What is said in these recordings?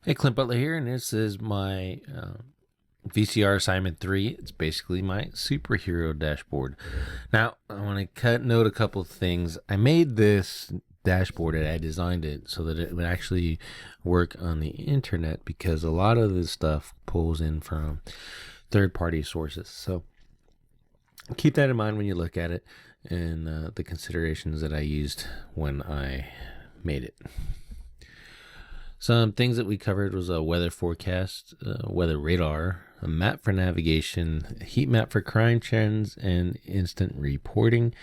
Hey, Clint Butler here, and this is my VCR Assignment 3. It's basically my superhero dashboard. Now, I want to note a couple of things. I made this dashboard and I designed it so that it would actually work on the internet because a lot of this stuff pulls in from third-party sources. So keep that in mind when you look at it and the considerations that I used when I made it. Some things that we covered was a weather forecast, weather radar, a map for navigation, a heat map for crime trends, and instant reporting.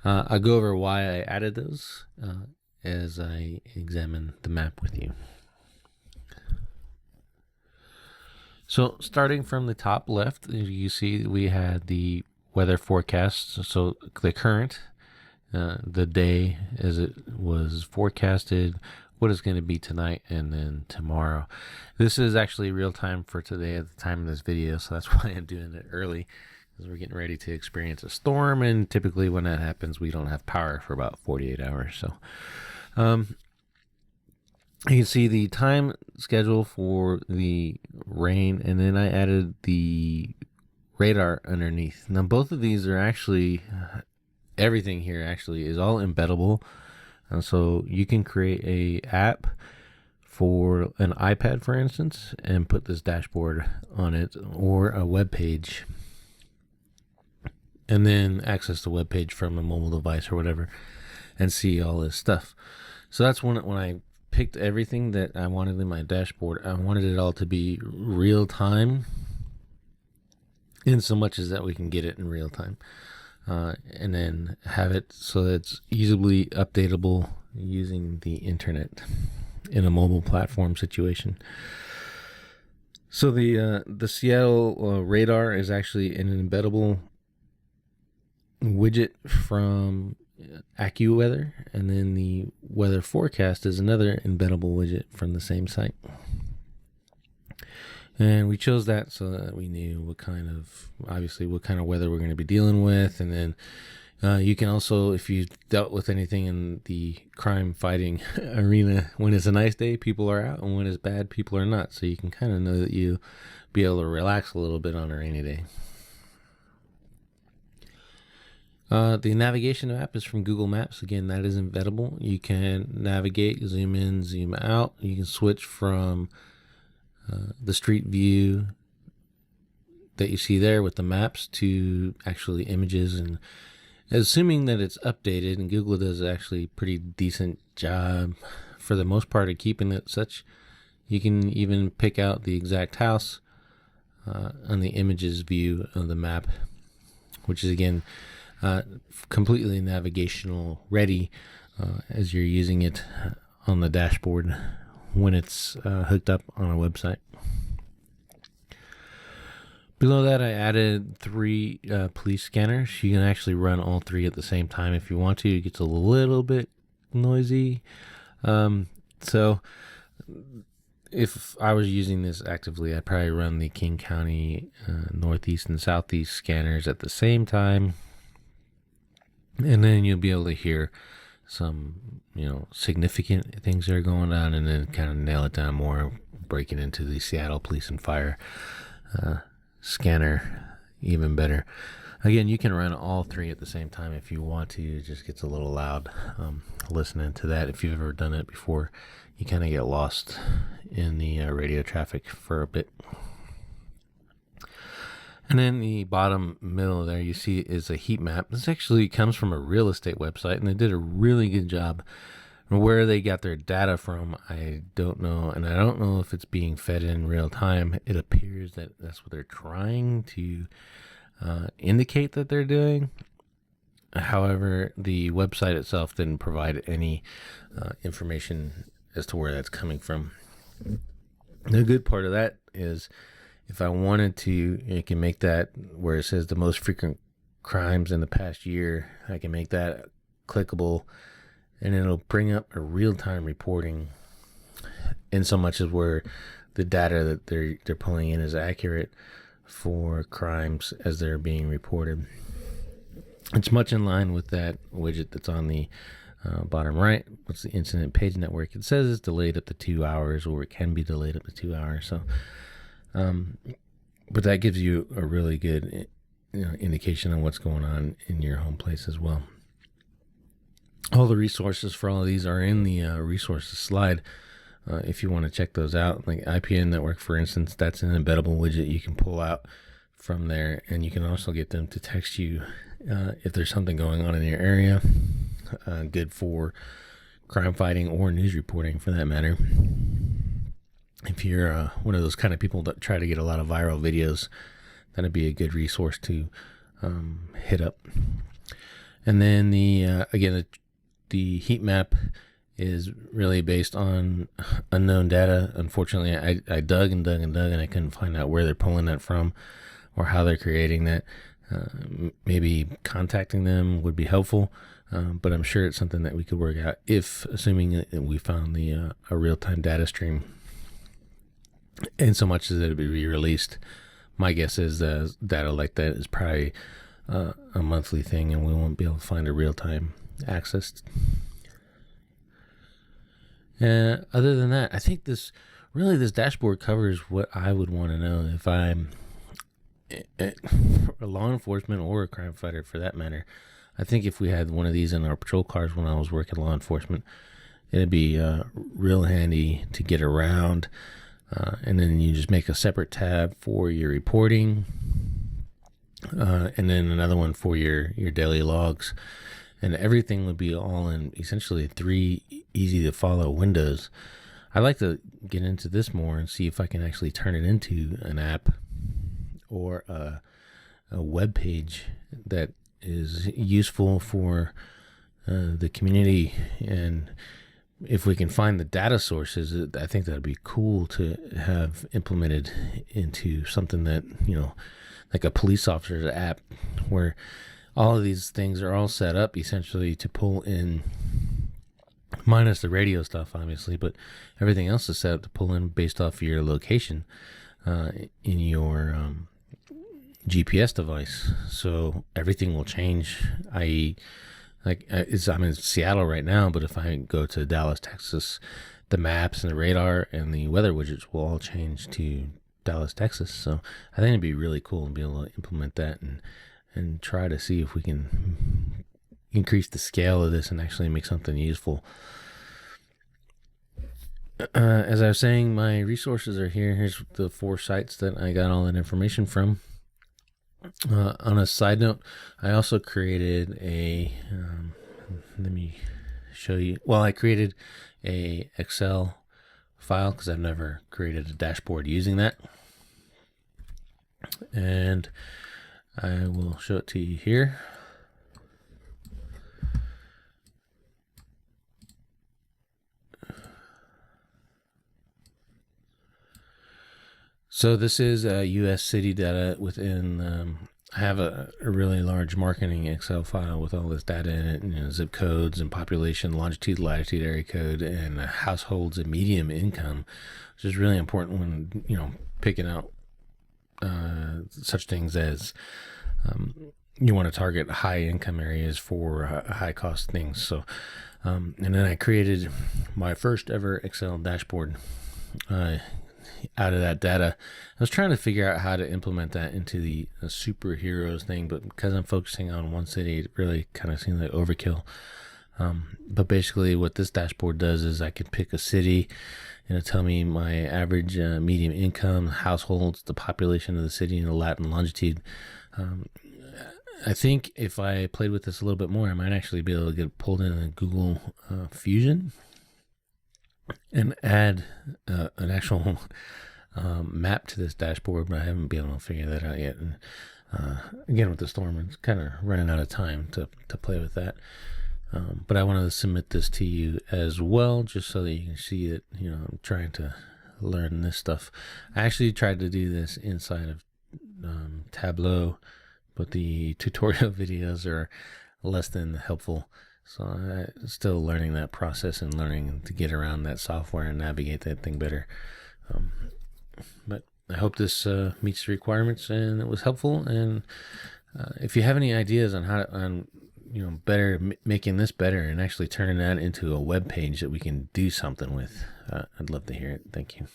I'll go over why I added those as I examine the map with you. So starting from the top left, you see we had the weather forecast. So the current, the day as it was forecasted, what it's going to be tonight and then tomorrow. This is actually real time for today at the time of this video, so that's why I'm doing it early, because we're getting ready to experience a storm, and typically when that happens we don't have power for about 48 hours. So you can see the time schedule for the rain, and then I added the radar underneath. Now both of these are actually, everything here actually is all embeddable. And so you can create a app for an iPad, for instance, and put this dashboard on it, or a web page, and then access the web page from a mobile device or whatever, and see all this stuff. So that's when I picked everything that I wanted in my dashboard. I wanted it all to be real time, in so much as that we can get it in real time. And then have it so that it's easily updatable using the internet in a mobile platform situation. So the Seattle radar is actually an embeddable widget from AccuWeather, and then the weather forecast is another embeddable widget from the same site. And we chose that so that we knew what kind of weather we're going to be dealing with. And then you can also, if you dealt with anything in the crime fighting arena, when it's a nice day, people are out, and when it's bad, people are not. So you can kind of know that you'll be able to relax a little bit on a rainy day. The navigation app is from Google Maps. Again, that is embeddable. You can navigate, zoom in, zoom out. You can switch from the street view that you see there with the maps to actually images, and assuming that it's updated, and Google does actually a pretty decent job for the most part of keeping it such. You can even pick out the exact house on the images view of the map, which is again completely navigational ready as you're using it on the dashboard when it's hooked up on a website. Below that, I added 3 police scanners. You can actually run all 3 at the same time if you want to. It gets a little bit noisy. So if I was using this actively, I'd probably run the King County Northeast and Southeast scanners at the same time. And then you'll be able to hear some, significant things that are going on, and then kind of nail it down more, breaking into the Seattle Police and Fire scanner even better. Again, you can run all 3 at the same time if you want to. It just gets a little loud listening to that. If you've ever done it before, you kind of get lost in the radio traffic for a bit. And then the bottom middle there you see is a heat map. This actually comes from a real estate website, and they did a really good job. Where they got their data from, I don't know, and I don't know if it's being fed in real time. It appears that that's what they're trying to indicate that they're doing. However, the website itself didn't provide any information as to where that's coming from. The good part of that is, if I wanted to, I can make that where it says the most frequent crimes in the past year. I can make that clickable, and it'll bring up a real-time reporting, in so much as where the data that they're pulling in is accurate for crimes as they're being reported. It's much in line with that widget that's on the Bottom right, what's the incident page network? It says it's delayed up to 2 hours, or it can be delayed up to 2 hours. So, but that gives you a really good indication on what's going on in your home place as well. All the resources for all of these are in the resources slide. If you want to check those out, like IPN network, for instance, that's an embeddable widget you can pull out from there, and you can also get them to text you if there's something going on in your area. Good for crime fighting or news reporting, for that matter. If you're one of those kind of people that try to get a lot of viral videos, that'd be a good resource to hit up. And then the heat map is really based on unknown data. Unfortunately, I dug and I couldn't find out where they're pulling that from or how they're creating that. Maybe contacting them would be helpful, but I'm sure it's something that we could work out assuming that we found a real-time data stream. And so much as it would be released, my guess is data like that is probably a monthly thing, and we won't be able to find a real-time access. Other than that, I think this dashboard covers what I would want to know if I'm a law enforcement or a crime fighter, for that matter. I think if we had one of these in our patrol cars when I was working law enforcement, it'd be real handy to get around. And then you just make a separate tab for your reporting, and then another one for your daily logs. And everything would be all in essentially 3 easy to follow windows. I'd like to get into this more and see if I can actually turn it into an app or a web page that is useful for the community. And if we can find the data sources, I think that'd be cool to have implemented into something that, like a police officer's app, where all of these things are all set up essentially to pull in, minus the radio stuff, obviously, but everything else is set up to pull in based off your location in your GPS device. So everything will change, i.e., I'm in Seattle right now, but if I go to Dallas, Texas, the maps and the radar and the weather widgets will all change to Dallas, Texas. So I think it'd be really cool to be able to implement that and try to see if we can increase the scale of this and actually make something useful. As I was saying, my resources are here. Here's the 4 sites that I got all that information from. On a side note, I also created let me show you. Well, I created a Excel file because I've never created a dashboard using that. And I will show it to you here. So this is U.S. city data within, I have a really large marketing Excel file with all this data in it, zip codes and population, longitude, latitude, area code, and households and medium income, which is really important when, picking out such things as you want to target high income areas for high cost things. So, and then I created my first ever Excel dashboard out of that data. I was trying to figure out how to implement that into the superheroes thing, but because I'm focusing on one city, it really kind of seems like overkill. But basically what this dashboard does is I can pick a city and it'll tell me my average medium income, households, the population of the city, and the Latin longitude. I think if I played with this a little bit more, I might actually be able to get pulled in Google Fusion and add an actual map to this dashboard, but I haven't been able to figure that out yet. And again, with the storm, it's kind of running out of time to play with that. But I wanted to submit this to you as well, just so that you can see that, I'm trying to learn this stuff. I actually tried to do this inside of Tableau, but the tutorial videos are less than helpful. So I'm still learning that process and learning to get around that software and navigate that thing better. But I hope this meets the requirements and it was helpful. And if you have any ideas on better, making this better and actually turning that into a web page that we can do something with. I'd love to hear it. Thank you.